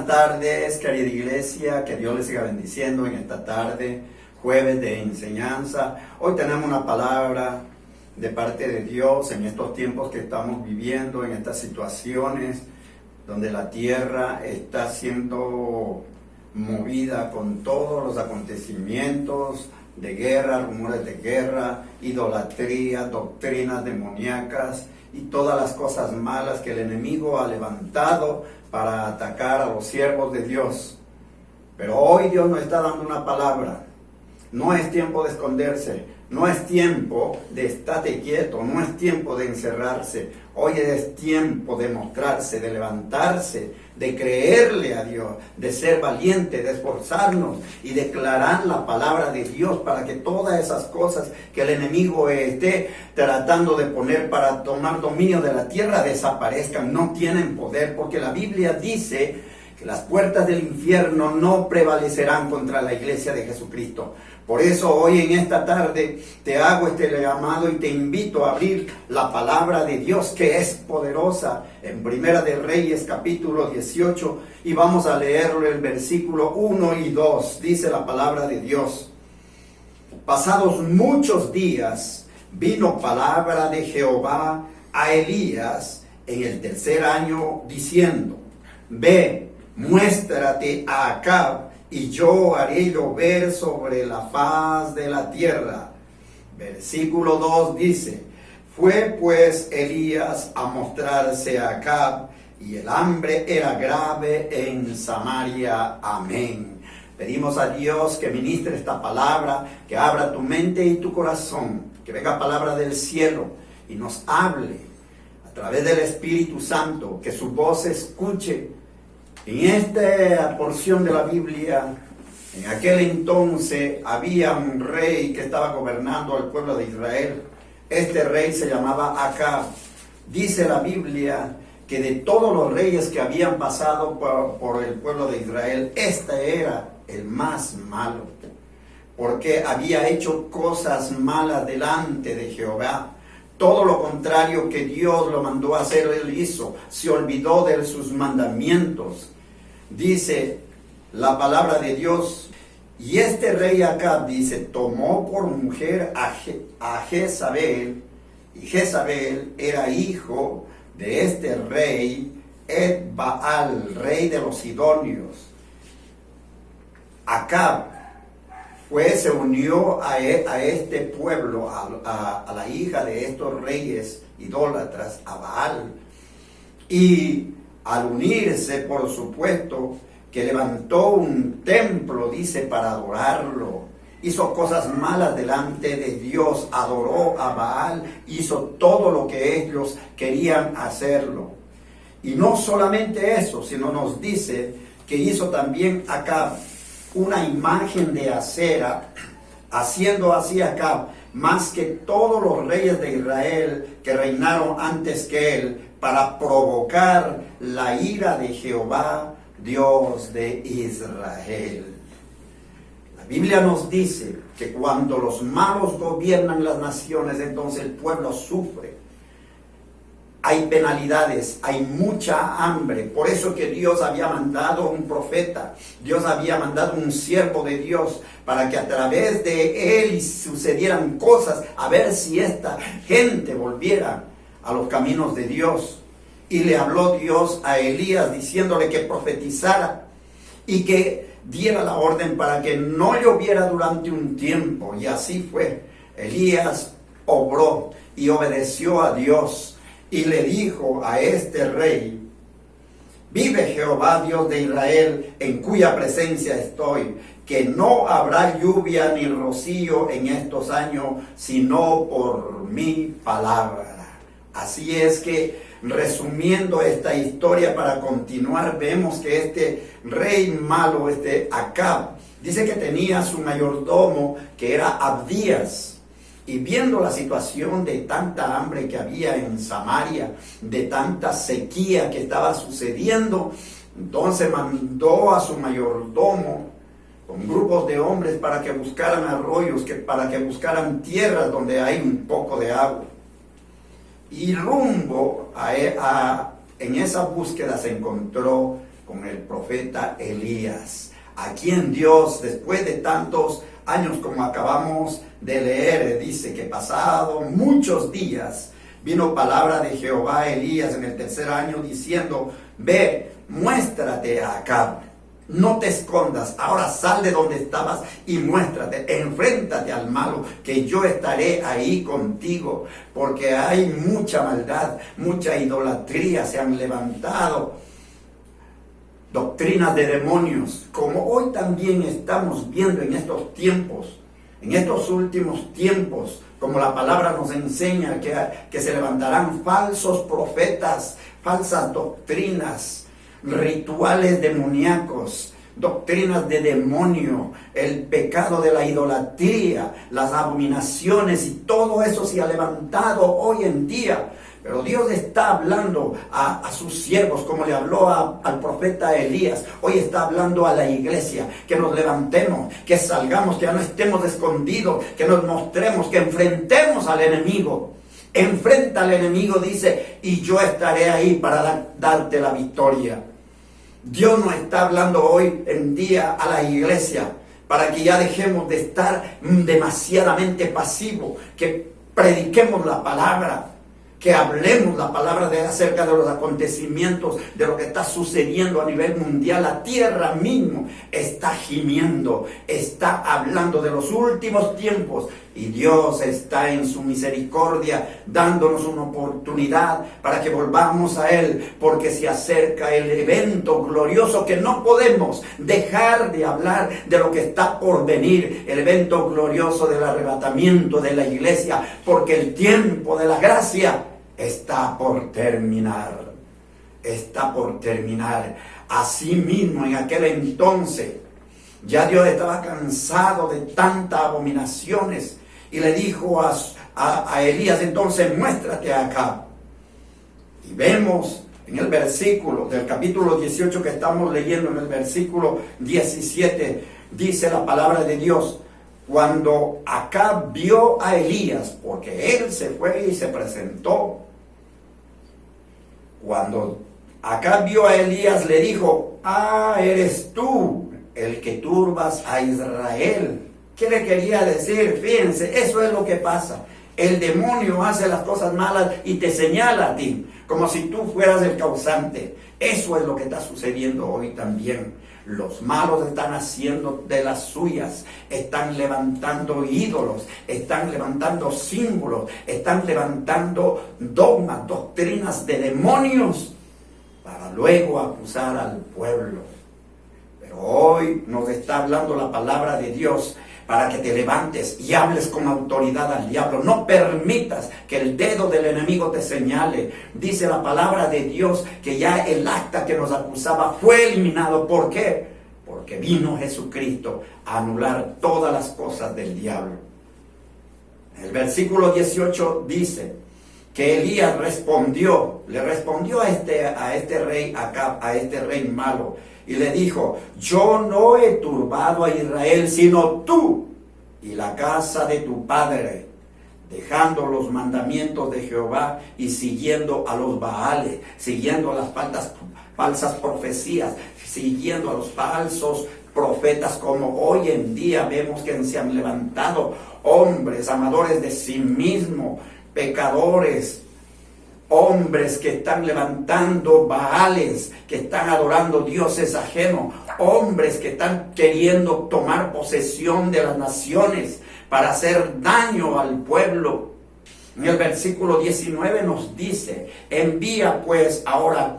tardes, querida iglesia, que Dios les siga bendiciendo en esta tarde, jueves de enseñanza. Hoy tenemos una palabra de parte de Dios en estos tiempos que estamos viviendo, en estas situaciones donde la tierra está siendo movida con todos los acontecimientos de guerra, rumores de guerra, idolatría, doctrinas demoníacas y todas las cosas malas que el enemigo ha levantado para atacar a los siervos de Dios. Pero hoy Dios nos está dando una palabra. No es tiempo de esconderse, no es tiempo de estate quieto, no es tiempo de encerrarse. Hoy es tiempo de mostrarse, de levantarse, de creerle a Dios, de ser valiente, de esforzarnos y declarar la palabra de Dios para que todas esas cosas que el enemigo esté tratando de poner para tomar dominio de la tierra desaparezcan. No tienen poder, porque la Biblia dice que las puertas del infierno no prevalecerán contra la iglesia de Jesucristo. Por eso hoy en esta tarde te hago este llamado y te invito a abrir la palabra de Dios, que es poderosa, en Primera de Reyes capítulo 18, y vamos a leerlo el versículo 1 y 2. Dice la palabra de Dios: pasados muchos días vino palabra de Jehová a Elías en el tercer año, diciendo: ve, muéstrate a Acab, y yo haré llover sobre la faz de la tierra. Versículo 2 dice: fue pues Elías a mostrarse a Acab, y el hambre era grave en Samaria. Amén. Pedimos a Dios que ministre esta palabra, que abra tu mente y tu corazón, que venga palabra del cielo y nos hable a través del Espíritu Santo, que su voz se escuche. En esta porción de la Biblia, en aquel entonces había un rey que estaba gobernando al pueblo de Israel. Este rey se llamaba Acab. Dice la Biblia que de todos los reyes que habían pasado por el pueblo de Israel, este era el más malo, porque había hecho cosas malas delante de Jehová. Todo lo contrario que Dios lo mandó a hacer, él hizo. Se olvidó de sus mandamientos. Dice la palabra de Dios: y este rey Acab, dice, tomó por mujer a Jezabel, y Jezabel era hijo de este rey Etbaal, rey de los sidonios. Acab se unió a este pueblo, a la hija de estos reyes idólatras, a Baal, y al unirse, por supuesto, que levantó un templo, dice, para adorarlo. Hizo cosas malas delante de Dios, adoró a Baal, hizo todo lo que ellos querían hacerlo. Y no solamente eso, sino nos dice que hizo también Acab una imagen de acera, haciendo así Acab más que todos los reyes de Israel que reinaron antes que él, para provocar la ira de Jehová, Dios de Israel. La Biblia nos dice que cuando los malos gobiernan las naciones, entonces el pueblo sufre. Hay penalidades, hay mucha hambre. Por eso que Dios había mandado un profeta, Dios había mandado un siervo de Dios, para que a través de él sucedieran cosas, a ver si esta gente volviera a los caminos de Dios. Y le habló Dios a Elías diciéndole que profetizara y que diera la orden para que no lloviera durante un tiempo. Y así fue. Elías obró y obedeció a Dios y le dijo a este rey: vive Jehová Dios de Israel, en cuya presencia estoy, que no habrá lluvia ni rocío en estos años, sino por mi palabra. Así es que, resumiendo esta historia para continuar, vemos que este rey malo, este Acab, dice que tenía su mayordomo, que era Abdías. Y viendo la situación de tanta hambre que había en Samaria, de tanta sequía que estaba sucediendo, entonces mandó a su mayordomo con grupos de hombres para que buscaran arroyos, para que buscaran tierras donde hay un poco de agua. Y rumbo en esa búsqueda se encontró con el profeta Elías, a quien Dios, después de tantos años como acabamos de leer, dice que pasado muchos días, vino palabra de Jehová a Elías en el tercer año diciendo: ve, muéstrate a Acab, no te escondas, ahora sal de donde estabas y muéstrate, enfréntate al malo, que yo estaré ahí contigo, porque hay mucha maldad, mucha idolatría, se han levantado doctrinas de demonios, como hoy también estamos viendo en estos tiempos, en estos últimos tiempos, como la palabra nos enseña, que se levantarán falsos profetas, falsas doctrinas, rituales demoníacos, doctrinas de demonio, el pecado de la idolatría, las abominaciones, y todo eso se ha levantado hoy en día. Pero Dios está hablando a sus siervos, como le habló al profeta Elías. Hoy está hablando a la iglesia, que nos levantemos, que salgamos, que ya no estemos escondidos, que nos mostremos, que enfrentemos al enemigo. Enfrenta al enemigo, dice, y yo estaré ahí para darte la victoria. Dios nos está hablando hoy en día a la iglesia, para que ya dejemos de estar demasiadamente pasivos, que prediquemos la palabra, que hablemos la palabra acerca de los acontecimientos, de lo que está sucediendo a nivel mundial. La tierra mismo está gimiendo, está hablando de los últimos tiempos, y Dios está en su misericordia dándonos una oportunidad para que volvamos a Él, porque se acerca el evento glorioso que no podemos dejar de hablar de lo que está por venir, el evento glorioso del arrebatamiento de la iglesia, porque el tiempo de la gracia está por terminar. Está por terminar. Asimismo, en aquel entonces, ya Dios estaba cansado de tantas abominaciones y le dijo a Elías: entonces muéstrate acá. Y vemos en el versículo del capítulo 18 que estamos leyendo, en el versículo 17, dice la palabra de Dios: cuando Acab vio a Elías, porque él se fue y se presentó, cuando Acab vio a Elías, le dijo: eres tú el que turbas a Israel. ¿Qué le quería decir? Fíjense, eso es lo que pasa. El demonio hace las cosas malas y te señala a ti, como si tú fueras el causante. Eso es lo que está sucediendo hoy también. Los malos están haciendo de las suyas, están levantando ídolos, están levantando símbolos, están levantando dogmas, doctrinas de demonios, para luego acusar al pueblo. Pero hoy nos está hablando la palabra de Dios para que te levantes y hables con autoridad al diablo. No permitas que el dedo del enemigo te señale. Dice la palabra de Dios que ya el acta que nos acusaba fue eliminado. ¿Por qué? Porque vino Jesucristo a anular todas las cosas del diablo. El versículo 18 dice que Elías le respondió a este rey Acab, a este rey malo, y le dijo: yo no he turbado a Israel, sino tú y la casa de tu padre, dejando los mandamientos de Jehová y siguiendo a los Baales, siguiendo a las falsas profecías, siguiendo a los falsos profetas, como hoy en día vemos que se han levantado hombres amadores de sí mismos, pecadores, hombres que están levantando Baales, que están adorando dioses ajenos, hombres que están queriendo tomar posesión de las naciones para hacer daño al pueblo. En el versículo 19 nos dice: envía pues ahora,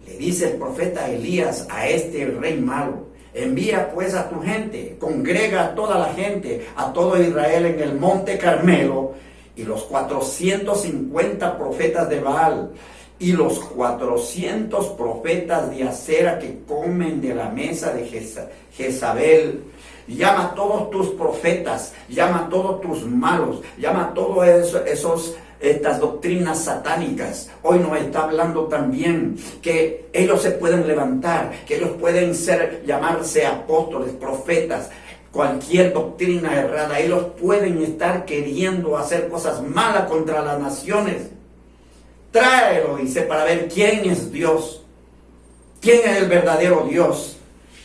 le dice el profeta Elías a este rey malo, envía pues a tu gente, congrega a toda la gente, a todo Israel en el monte Carmelo, y los 450 profetas de Baal y los 400 profetas de Acera que comen de la mesa de Jezabel. Llama a todos tus profetas, llama a todos tus malos, llama a todos estas doctrinas satánicas. Hoy nos está hablando también que ellos se pueden levantar, que ellos pueden llamarse apóstoles, profetas, cualquier doctrina errada. Ellos pueden estar queriendo hacer cosas malas contra las naciones. Tráelo, dice, para ver quién es Dios. ¿Quién es el verdadero Dios?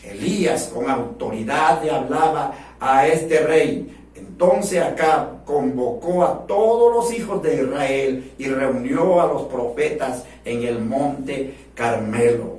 Elías con autoridad le hablaba a este rey. Entonces Acab convocó a todos los hijos de Israel y reunió a los profetas en el monte Carmelo.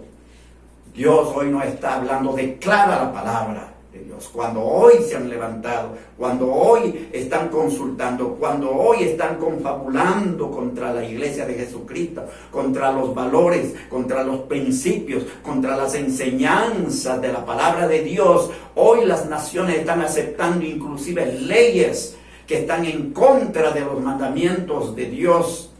Dios hoy nos está hablando, declara la palabra de Dios. Cuando hoy se han levantado, cuando hoy están consultando, cuando hoy están confabulando contra la iglesia de Jesucristo, contra los valores, contra los principios, contra las enseñanzas de la palabra de Dios, hoy las naciones están aceptando inclusive leyes que están en contra de los mandamientos de Dios.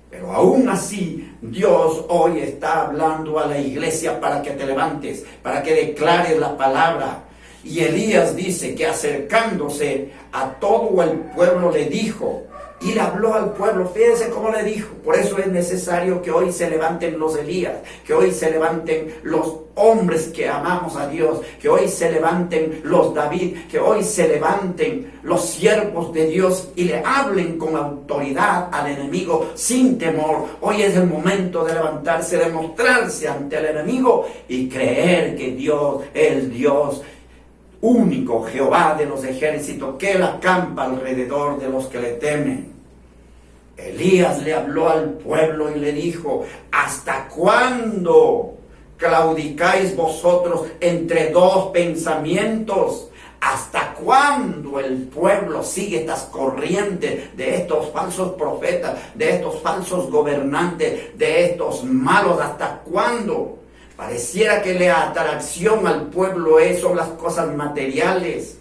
Pero aún así, Dios hoy está hablando a la iglesia para que te levantes, para que declares la palabra. Y Elías dice que acercándose a todo el pueblo le dijo, y le habló al pueblo, fíjense cómo le dijo. Por eso es necesario que hoy se levanten los Elías, que hoy se levanten los hombres que amamos a Dios, que hoy se levanten los David, que hoy se levanten los siervos de Dios y le hablen con autoridad al enemigo sin temor. Hoy es el momento de levantarse, de mostrarse ante el enemigo y creer que Dios es el Dios único, Jehová de los ejércitos, que él acampa alrededor de los que le temen. Elías le habló al pueblo y le dijo, ¿hasta cuándo claudicáis vosotros entre dos pensamientos? ¿Hasta cuándo el pueblo sigue estas corrientes de estos falsos profetas, de estos falsos gobernantes, de estos malos? ¿Hasta cuándo? Pareciera que la atracción al pueblo son las cosas materiales.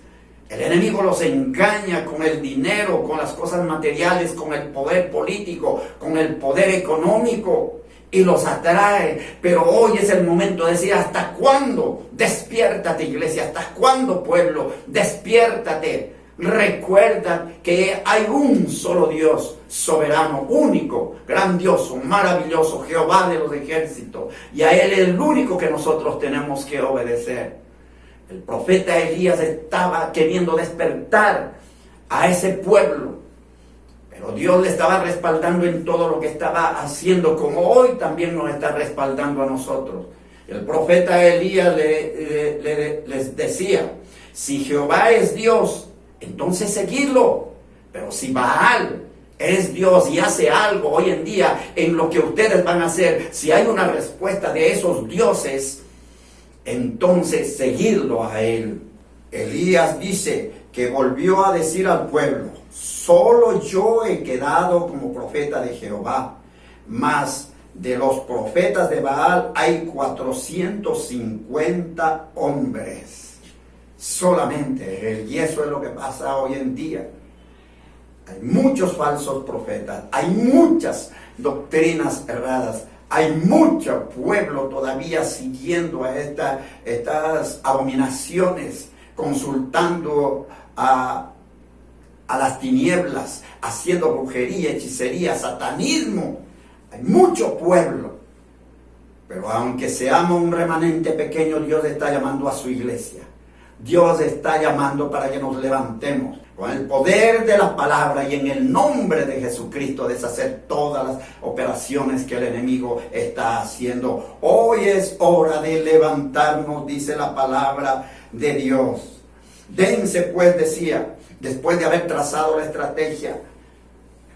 El enemigo los engaña con el dinero, con las cosas materiales, con el poder político, con el poder económico y los atrae. Pero hoy es el momento de decir, ¿hasta cuándo? Despiértate, iglesia. ¿Hasta cuándo, pueblo? Despiértate. Recuerda que hay un solo Dios, soberano, único, grandioso, maravilloso, Jehová de los ejércitos. Y a Él es el único que nosotros tenemos que obedecer. El profeta Elías estaba queriendo despertar a ese pueblo, pero Dios le estaba respaldando en todo lo que estaba haciendo, como hoy también nos está respaldando a nosotros. El profeta Elías les decía, si Jehová es Dios, entonces seguidlo. Pero si Baal es Dios y hace algo hoy en día en lo que ustedes van a hacer, si hay una respuesta de esos dioses, entonces seguidlo a él. Elías dice que volvió a decir al pueblo, solo yo he quedado como profeta de Jehová, mas de los profetas de Baal hay 450 hombres. Solamente, y eso es lo que pasa hoy en día. Hay muchos falsos profetas, hay muchas doctrinas erradas, hay mucho pueblo todavía siguiendo a estas abominaciones, consultando a las tinieblas, haciendo brujería, hechicería, satanismo. Hay mucho pueblo, pero aunque seamos un remanente pequeño, Dios está llamando a su iglesia. Dios está llamando para que nos levantemos con el poder de la palabra y en el nombre de Jesucristo deshacer todas las operaciones que el enemigo está haciendo. Hoy es hora de levantarnos, dice la palabra de Dios. Dense pues, decía, después de haber trazado la estrategia,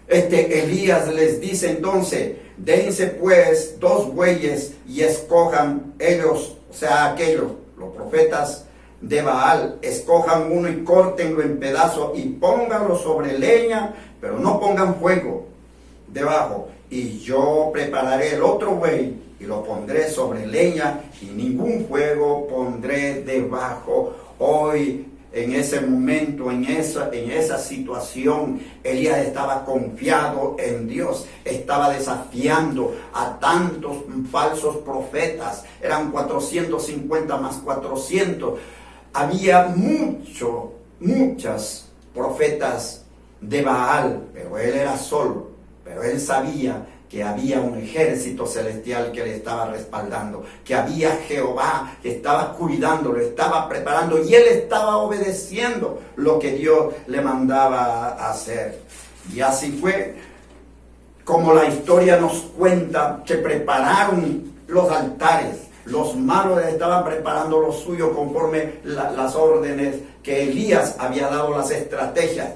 Elías les dice entonces, dense pues 2 bueyes y escojan ellos, o sea, aquellos, los profetas de Baal, escojan uno y córtenlo en pedazos y pónganlo sobre leña, pero no pongan fuego debajo. Y yo prepararé el otro buey y lo pondré sobre leña y ningún fuego pondré debajo. Hoy, en ese momento, en esa situación, Elías estaba confiado en Dios, estaba desafiando a tantos falsos profetas. Eran 450 más 400. Había muchas profetas de Baal, pero él era solo. Pero él sabía que había un ejército celestial que le estaba respaldando, que había Jehová que estaba cuidándolo, estaba preparando y él estaba obedeciendo lo que Dios le mandaba hacer. Y así fue como la historia nos cuenta que prepararon los altares, Los malos estaban preparando lo suyo conforme las órdenes que Elías había dado, las estrategias.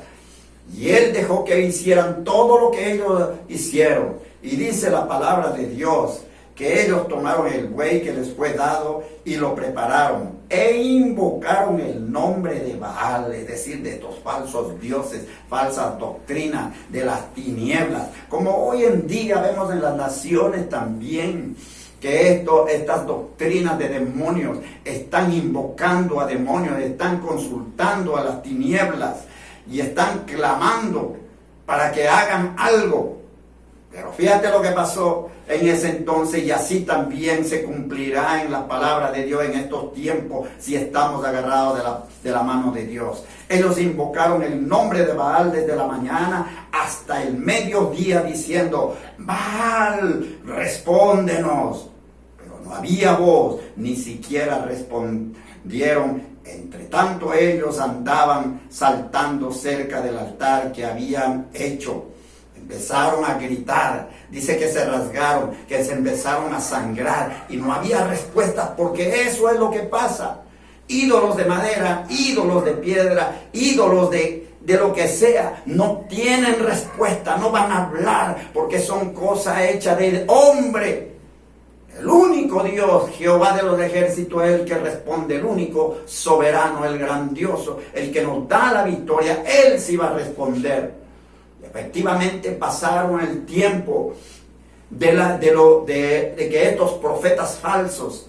Y él dejó que hicieran todo lo que ellos hicieron. Y dice la palabra de Dios que ellos tomaron el buey que les fue dado y lo prepararon e invocaron el nombre de Baal, es decir, de estos falsos dioses, falsas doctrinas de las tinieblas, como hoy en día vemos en las naciones también, que estas doctrinas de demonios están invocando a demonios, están consultando a las tinieblas y están clamando para que hagan algo. Pero fíjate lo que pasó en ese entonces, y así también se cumplirá en la palabra de Dios en estos tiempos si estamos agarrados de la mano de Dios. Ellos invocaron el nombre de Baal desde la mañana hasta el mediodía diciendo: Baal, respóndenos. Pero no había voz, ni siquiera respondieron. Entre tanto ellos andaban saltando cerca del altar que habían hecho. Empezaron a gritar, dice que se rasgaron, que se empezaron a sangrar y no había respuesta, porque eso es lo que pasa. Ídolos de madera, ídolos de piedra, ídolos de lo que sea, no tienen respuesta, no van a hablar, porque son cosas hechas del hombre. El único Dios, Jehová de los ejércitos, es el que responde, el único soberano, el grandioso, el que nos da la victoria. Él sí va a responder. Efectivamente pasaron el tiempo de que estos profetas falsos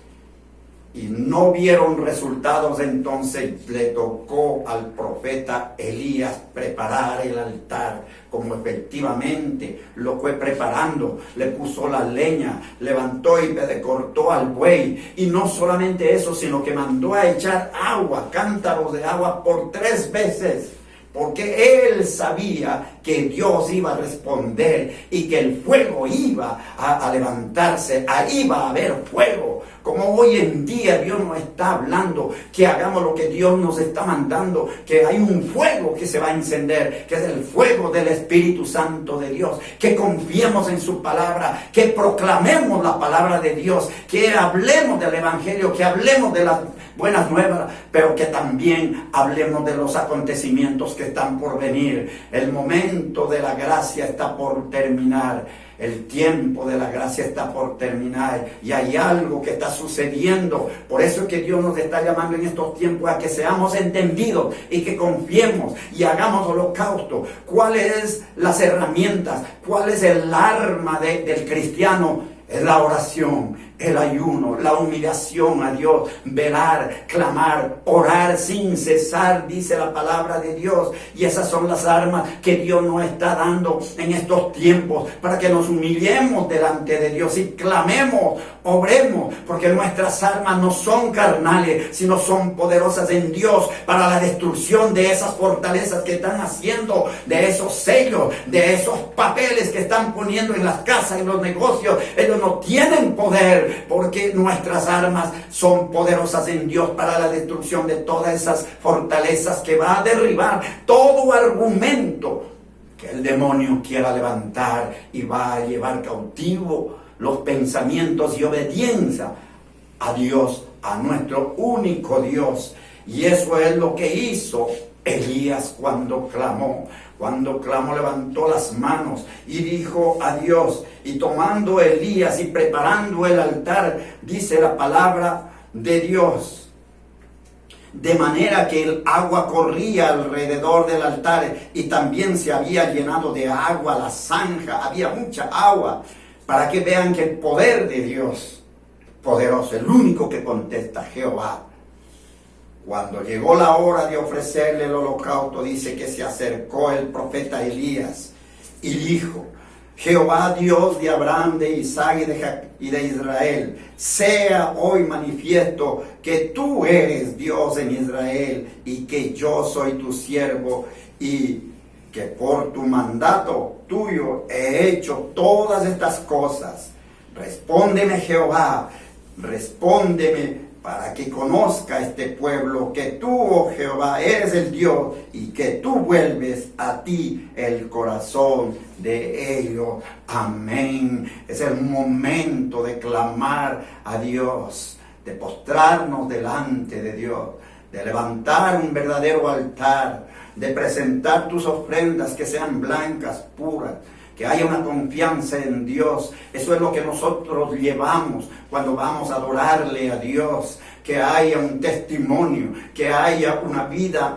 y no vieron resultados. Entonces le tocó al profeta Elías preparar el altar, como efectivamente lo fue preparando. Le puso la leña, levantó y cortó al buey, y no solamente eso, sino que mandó a echar agua, cántaros de agua por 3 veces. Porque él sabía que Dios iba a responder y que el fuego iba a levantarse, ahí va a haber fuego. Como hoy en día Dios nos está hablando que hagamos lo que Dios nos está mandando, que hay un fuego que se va a encender, que es el fuego del Espíritu Santo de Dios, que confiemos en su palabra, que proclamemos la palabra de Dios, que hablemos del Evangelio, que hablemos de las buenas nuevas, pero que también hablemos de los acontecimientos que están por venir. El momento de la gracia está por terminar. El tiempo de la gracia está por terminar y hay algo que está sucediendo. Por eso es que Dios nos está llamando en estos tiempos a que seamos entendidos y que confiemos y hagamos holocausto. ¿Cuáles las herramientas? ¿Cuál es el arma del cristiano? Es la oración, el ayuno, la humillación a Dios, velar, clamar, orar sin cesar, dice la palabra de Dios. Y esas son las armas que Dios nos está dando en estos tiempos, para que nos humillemos delante de Dios y clamemos, obremos, porque nuestras armas no son carnales, sino son poderosas en Dios para la destrucción de esas fortalezas que están haciendo, de esos sellos, de esos papeles que están poniendo en las casas, en los negocios. Ellos no tienen poder, porque nuestras armas son poderosas en Dios para la destrucción de todas esas fortalezas que va a derribar todo argumento que el demonio quiera levantar, y va a llevar cautivo los pensamientos y obediencia a Dios, a nuestro único Dios. Y eso es lo que hizo Elías cuando clamó. Cuando clamó, levantó las manos y dijo a Dios. Y tomando Elías y preparando el altar, dice la palabra de Dios, de manera que el agua corría alrededor del altar, y también se había llenado de agua la zanja. Había mucha agua, para que vean que el poder de Dios, poderoso, el único que contesta, Jehová. Cuando llegó la hora de ofrecerle el holocausto, dice que se acercó el profeta Elías y dijo: Jehová, Dios de Abraham, de Isaac y de Israel, sea hoy manifiesto que tú eres Dios en Israel, y que yo soy tu siervo, y que por tu mandato tuyo he hecho todas estas cosas. Respóndeme, Jehová, respóndeme, para que conozca este pueblo que tú, oh Jehová, eres el Dios y que tú vuelves a ti el corazón de ellos. Amén. Es el momento de clamar a Dios, de postrarnos delante de Dios, de levantar un verdadero altar, de presentar tus ofrendas que sean blancas, puras, que haya una confianza en Dios. Eso es lo que nosotros llevamos cuando vamos a adorarle a Dios. Que haya un testimonio, que haya una vida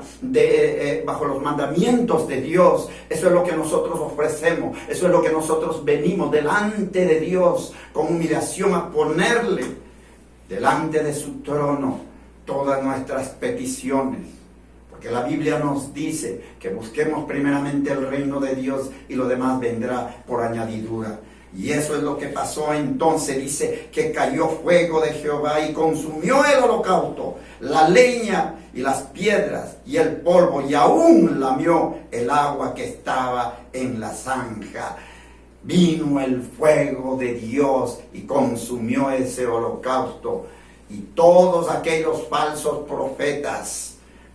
bajo los mandamientos de Dios. Eso es lo que nosotros ofrecemos. Eso es lo que nosotros venimos delante de Dios con humillación a ponerle delante de su trono todas nuestras peticiones. Porque la Biblia nos dice que busquemos primeramente el reino de Dios y lo demás vendrá por añadidura. Y eso es lo que pasó entonces. Dice que cayó fuego de Jehová y consumió el holocausto, la leña y las piedras y el polvo, y aún lamió el agua que estaba en la zanja. Vino el fuego de Dios y consumió ese holocausto. Y todos aquellos falsos profetas,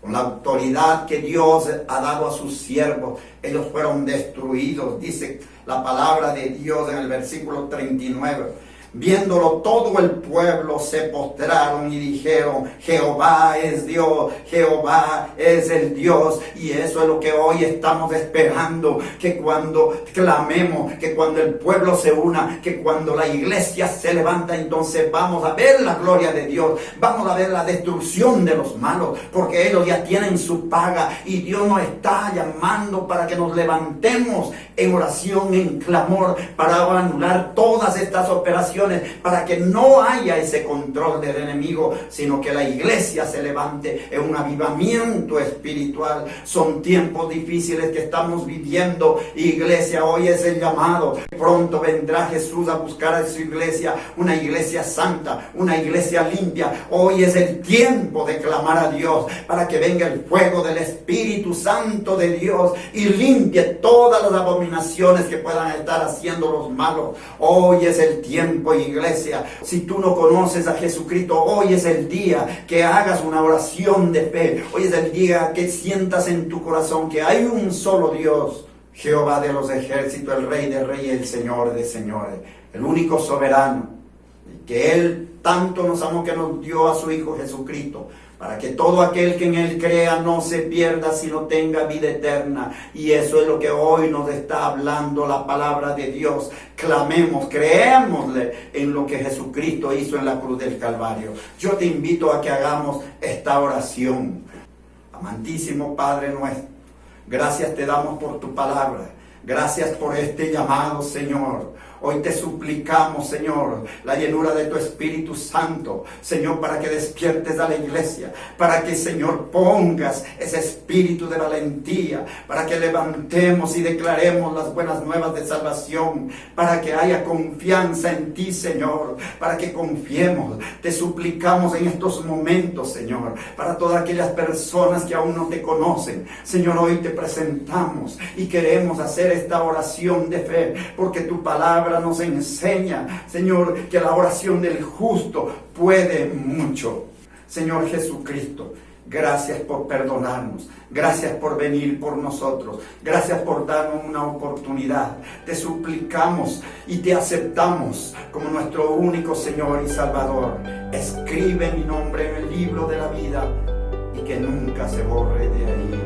con la autoridad que Dios ha dado a sus siervos, ellos fueron destruidos. Dice la palabra de Dios en el versículo 39. Viéndolo todo el pueblo se postraron y dijeron: Jehová es Dios, Jehová es el Dios. Y eso es lo que hoy estamos esperando, que cuando clamemos, que cuando el pueblo se una, que cuando la iglesia se levanta, entonces vamos a ver la gloria de Dios, vamos a ver la destrucción de los malos, porque ellos ya tienen su paga y Dios nos está llamando para que nos levantemos en oración, en clamor, para anular todas estas operaciones, para que no haya ese control del enemigo, sino que la iglesia se levante en un avivamiento espiritual. Son tiempos difíciles que estamos viviendo. Iglesia, hoy es el llamado. Pronto vendrá Jesús a buscar a su iglesia, una iglesia santa, una iglesia limpia. Hoy es el tiempo de clamar a Dios para que venga el fuego del Espíritu Santo de Dios y limpie todas las abominaciones que puedan estar haciendo los malos. Hoy es el tiempo, iglesia. Si tú no conoces a Jesucristo, hoy es el día que hagas una oración de fe. Hoy es el día que sientas en tu corazón que hay un solo Dios, Jehová de los ejércitos, el Rey de reyes, el Señor de señores, el único soberano, que Él tanto nos amó que nos dio a su Hijo Jesucristo, para que todo aquel que en Él crea no se pierda, sino tenga vida eterna. Y eso es lo que hoy nos está hablando la palabra de Dios. Clamemos, creémosle en lo que Jesucristo hizo en la cruz del Calvario. Yo te invito a que hagamos esta oración. Amantísimo Padre nuestro, gracias te damos por tu palabra. Gracias por este llamado, Señor. Hoy te suplicamos, Señor, la llenura de tu Espíritu Santo, Señor, para que despiertes a la iglesia, para que, Señor, pongas ese espíritu de valentía, para que levantemos y declaremos las buenas nuevas de salvación, para que haya confianza en ti, Señor, para que confiemos. Te suplicamos en estos momentos, Señor, para todas aquellas personas que aún no te conocen. Señor, hoy te presentamos y queremos hacer esta oración de fe, porque tu palabra nos enseña, Señor, que la oración del justo puede mucho. Señor Jesucristo, gracias por perdonarnos, gracias por venir por nosotros, gracias por darnos una oportunidad. Te suplicamos y te aceptamos como nuestro único Señor y Salvador. Escribe mi nombre en el libro de la vida y que nunca se borre de ahí.